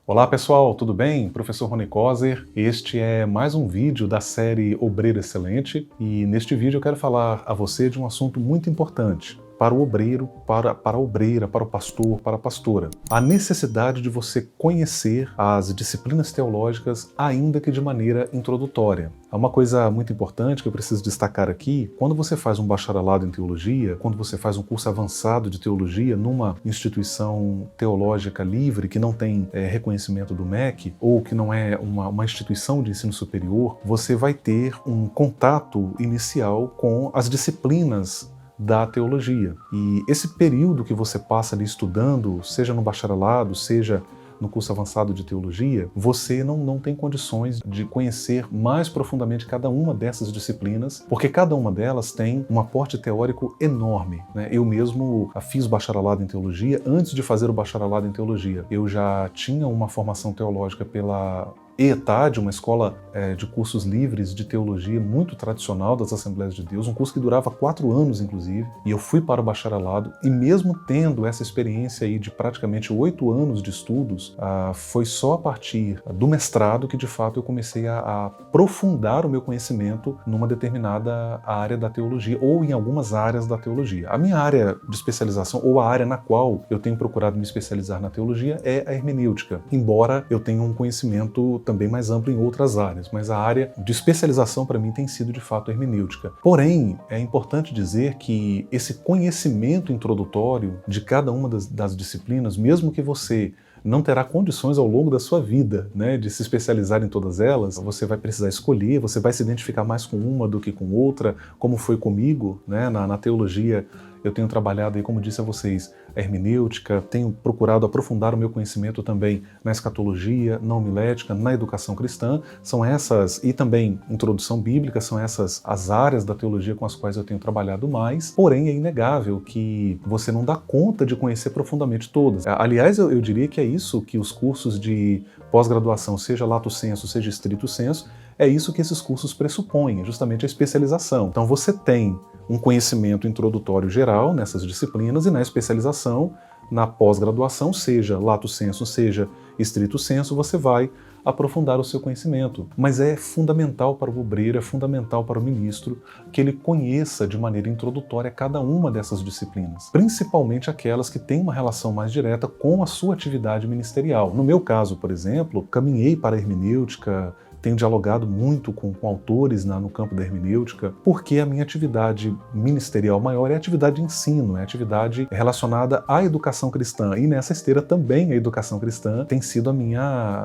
Olá pessoal, tudo bem? Professor Rony Coser. Este é mais um vídeo da série Obreiro Excelente e neste vídeo eu quero falar a você de um assunto muito importante para o obreiro, para a obreira, para o pastor, para a pastora. A necessidade de você conhecer as disciplinas teológicas, ainda que de maneira introdutória. Há uma coisa muito importante que eu preciso destacar aqui: quando você faz um bacharelado em teologia, quando você faz um curso avançado de teologia numa instituição teológica livre que não tem reconhecimento do MEC, ou que não é uma instituição de ensino superior, você vai ter um contato inicial com as disciplinas da teologia. E esse período que você passa ali estudando, seja no bacharelado, seja no curso avançado de teologia, você não tem condições de conhecer mais profundamente cada uma dessas disciplinas, porque cada uma delas tem um aporte teórico enorme, né? Eu mesmo fiz bacharelado em teologia. Antes de fazer o bacharelado em teologia, eu já tinha uma formação teológica pela EETAD, uma escola de cursos livres de teologia muito tradicional das Assembleias de Deus, um curso que durava 4 anos, inclusive, e eu fui para o bacharelado, e mesmo tendo essa experiência aí de praticamente 8 anos de estudos, foi só a partir do mestrado que, de fato, eu comecei a aprofundar o meu conhecimento numa determinada área da teologia, ou em algumas áreas da teologia. A minha área de especialização, ou a área na qual eu tenho procurado me especializar na teologia, é a hermenêutica, embora eu tenha um conhecimento também mais amplo em outras áreas, mas a área de especialização para mim tem sido de fato a hermenêutica. Porém, é importante dizer que esse conhecimento introdutório de cada uma das disciplinas, mesmo que você não terá condições ao longo da sua vida, né, de se especializar em todas elas, você vai precisar escolher, você vai se identificar mais com uma do que com outra, como foi comigo, né, na teologia. Eu tenho trabalhado aí, como disse a vocês, a hermenêutica, tenho procurado aprofundar o meu conhecimento também na escatologia, na homilética, na educação cristã. São essas, e também introdução bíblica, são essas as áreas da teologia com as quais eu tenho trabalhado mais. Porém, é inegável que você não dá conta de conhecer profundamente todas. Aliás, eu diria que é isso que os cursos de pós-graduação, seja lato sensu, seja stricto sensu, é isso que esses cursos pressupõem, justamente a especialização. Então você tem um conhecimento introdutório geral nessas disciplinas e na especialização, na pós-graduação, seja lato sensu, seja stricto sensu, você vai aprofundar o seu conhecimento. Mas é fundamental para o obreiro, é fundamental para o ministro que ele conheça de maneira introdutória cada uma dessas disciplinas, principalmente aquelas que têm uma relação mais direta com a sua atividade ministerial. No meu caso, por exemplo, caminhei para a hermenêutica, tenho dialogado muito com autores no campo da hermenêutica, porque a minha atividade ministerial maior é a atividade de ensino, é a atividade relacionada à educação cristã. E nessa esteira também a educação cristã tem sido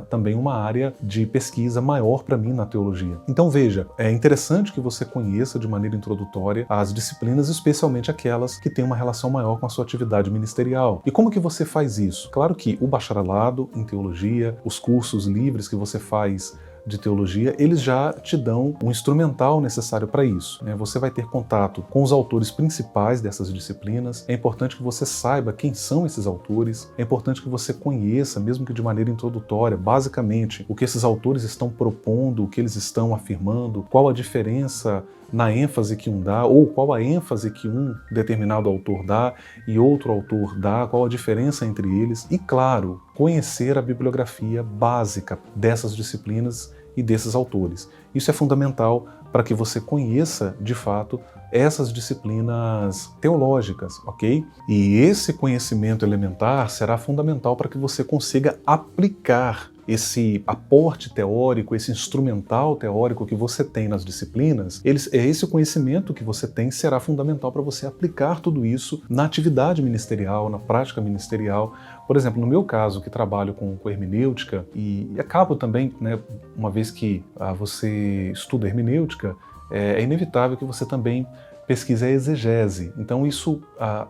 também uma área de pesquisa maior para mim na teologia. Então veja, é interessante que você conheça de maneira introdutória as disciplinas, especialmente aquelas que têm uma relação maior com a sua atividade ministerial. E como que você faz isso? Claro que o bacharelado em teologia, os cursos livres que você faz de teologia, eles já te dão um instrumental necessário para isso, né? Você vai ter contato com os autores principais dessas disciplinas. É importante que você saiba quem são esses autores, é importante que você conheça, mesmo que de maneira introdutória, basicamente, o que esses autores estão propondo, o que eles estão afirmando, qual a diferença na ênfase que um dá, ou qual a ênfase que um determinado autor dá e outro autor dá, qual a diferença entre eles. E, claro, conhecer a bibliografia básica dessas disciplinas e desses autores. Isso é fundamental para que você conheça, de fato, essas disciplinas teológicas, ok? E esse conhecimento elementar será fundamental para que você consiga aplicar esse aporte teórico, esse instrumental teórico que você tem nas disciplinas. Esse conhecimento que você tem será fundamental para você aplicar tudo isso na atividade ministerial, na prática ministerial. Por exemplo, no meu caso, que trabalho com hermenêutica, e acabo também, né, uma vez que você estuda hermenêutica, é inevitável que você também pesquise a exegese. Então isso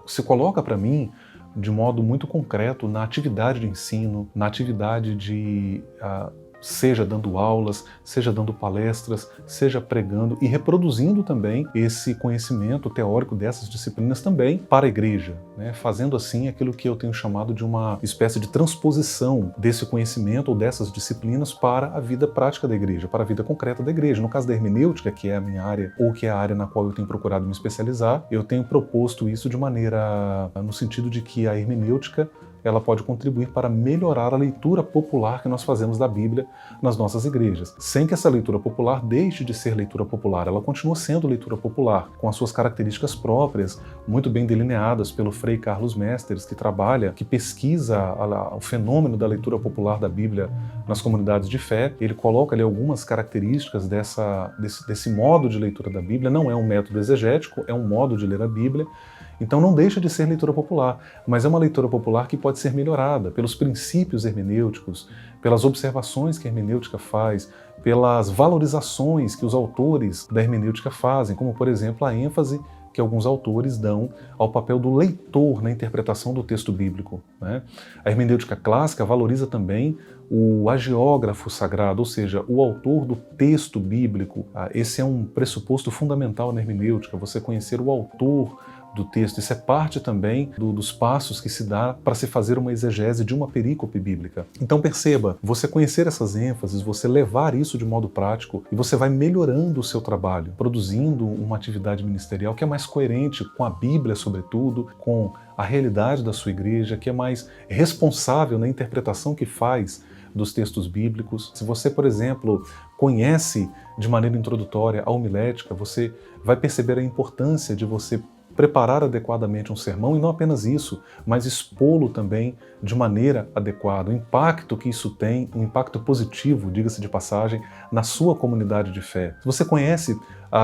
se coloca para mim de modo muito concreto na atividade de ensino, na atividade de seja dando aulas, seja dando palestras, seja pregando e reproduzindo também esse conhecimento teórico dessas disciplinas também para a igreja, né? Fazendo assim aquilo que eu tenho chamado de uma espécie de transposição desse conhecimento ou dessas disciplinas para a vida prática da igreja, para a vida concreta da igreja. No caso da hermenêutica, que é a minha área, ou que é a área na qual eu tenho procurado me especializar, eu tenho proposto isso de maneira no sentido de que a hermenêutica ela pode contribuir para melhorar a leitura popular que nós fazemos da Bíblia nas nossas igrejas, sem que essa leitura popular deixe de ser leitura popular. Ela continua sendo leitura popular, com as suas características próprias, muito bem delineadas pelo Frei Carlos Mesteres, que pesquisa o fenômeno da leitura popular da Bíblia nas comunidades de fé. Ele coloca ali algumas características desse modo de leitura da Bíblia. Não é um método exegético, é um modo de ler a Bíblia. Então não deixa de ser leitura popular, mas é uma leitura popular que pode ser melhorada pelos princípios hermenêuticos, pelas observações que a hermenêutica faz, pelas valorizações que os autores da hermenêutica fazem, como por exemplo a ênfase que alguns autores dão ao papel do leitor na interpretação do texto bíblico, né? A hermenêutica clássica valoriza também o hagiógrafo sagrado, ou seja, o autor do texto bíblico. Esse é um pressuposto fundamental na hermenêutica, você conhecer o autor do texto. Isso é parte também dos passos que se dá para se fazer uma exegese de uma perícope bíblica. Então perceba, você conhecer essas ênfases, você levar isso de modo prático e você vai melhorando o seu trabalho, produzindo uma atividade ministerial que é mais coerente com a Bíblia, sobretudo, com a realidade da sua igreja, que é mais responsável na interpretação que faz dos textos bíblicos. Se você, por exemplo, conhece de maneira introdutória a homilética, você vai perceber a importância de você preparar adequadamente um sermão, e não apenas isso, mas expô-lo também de maneira adequada. O impacto que isso tem, um impacto positivo, diga-se de passagem, na sua comunidade de fé. Se você conhece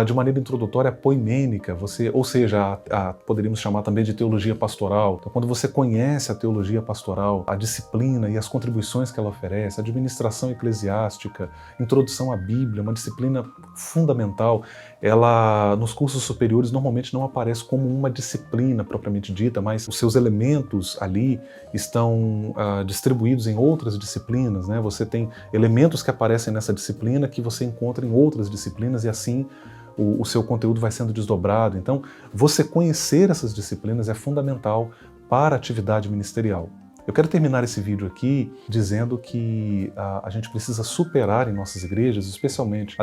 de maneira introdutória a poimênica, ou seja, poderíamos chamar também de teologia pastoral. Então, quando você conhece a teologia pastoral, a disciplina e as contribuições que ela oferece, a administração eclesiástica, introdução à Bíblia, uma disciplina fundamental, ela nos cursos superiores normalmente não aparece como uma disciplina propriamente dita, mas os seus elementos ali estão distribuídos em outras disciplinas, né? Você tem elementos que aparecem nessa disciplina que você encontra em outras disciplinas e assim o seu conteúdo vai sendo desdobrado. Então, você conhecer essas disciplinas é fundamental para a atividade ministerial. Eu quero terminar esse vídeo aqui dizendo que a gente precisa superar em nossas igrejas, especialmente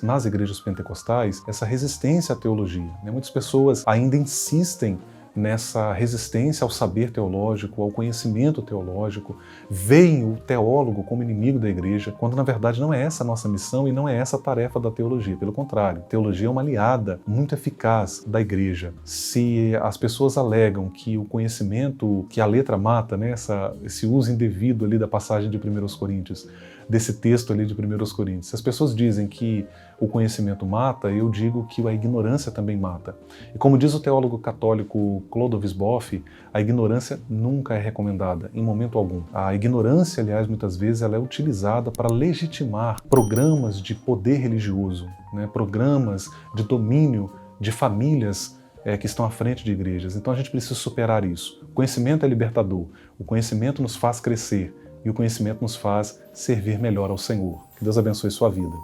nas igrejas pentecostais, essa resistência à teologia, né? Muitas pessoas ainda insistem nessa resistência ao saber teológico, ao conhecimento teológico, veem o teólogo como inimigo da igreja, quando na verdade não é essa a nossa missão e não é essa a tarefa da teologia. Pelo contrário, a teologia é uma aliada muito eficaz da igreja. Se as pessoas alegam que o conhecimento, que a letra mata, né, esse uso indevido ali da passagem de 1 Coríntios, desse texto ali de 1 Coríntios, se as pessoas dizem que o conhecimento mata, eu digo que a ignorância também mata. E como diz o teólogo católico Clodovis Boff, a ignorância nunca é recomendada, em momento algum. A ignorância, aliás, muitas vezes ela é utilizada para legitimar programas de poder religioso, né, programas de domínio de famílias que estão à frente de igrejas. Então a gente precisa superar isso. O conhecimento é libertador, o conhecimento nos faz crescer e o conhecimento nos faz servir melhor ao Senhor. Que Deus abençoe sua vida.